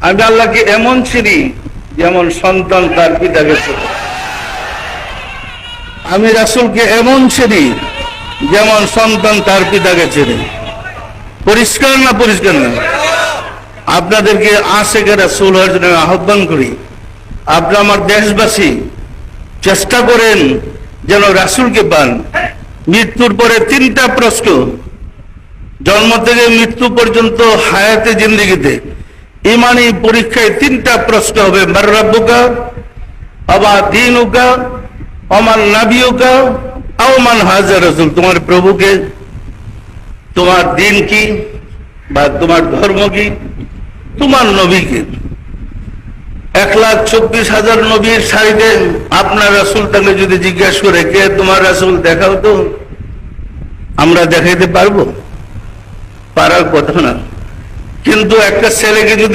আমি আল্লাহকে এমন চিনি যেমন সন্তান তার পিতাকে চেনে। আমি রাসূলকে এমন চিনি যেমন সন্তান তার পিতাকে চেনে। পরিষ্কার না পরিষ্কার না? আপনাদেরকে আশিকে রাসূল হওয়ার জন্য আহ্বান করি। আপনারা আমার দেশবাসী চেষ্টা করেন যেন রাসূলকে পান। মৃত্যুর পরে 3টা প্রশ্ন, জন্ম থেকে মৃত্যু পর্যন্ত হায়াতে জিন্দেগিতে ইমানি পরীক্ষায় 3টা প্রশ্ন হবে। মার রাব্বুকা, আমা দীনুকা, ওমান নাবিয়ুকা, আও মান হাজা রাসূল। তোমার প্রভুকে, তোমার দিন কি বা তোমার ধর্ম কি, তোমার নবীকে। 1,24,000 নবীর সারিতে আপনার রাসূল তাকে যদি জিজ্ঞাসা করে কে তোমার রাসূল, দেখাও তো, আমরা দেখাইতে পারবো? পারার কথা না। কিন্তু একটা ছেলেকে যদি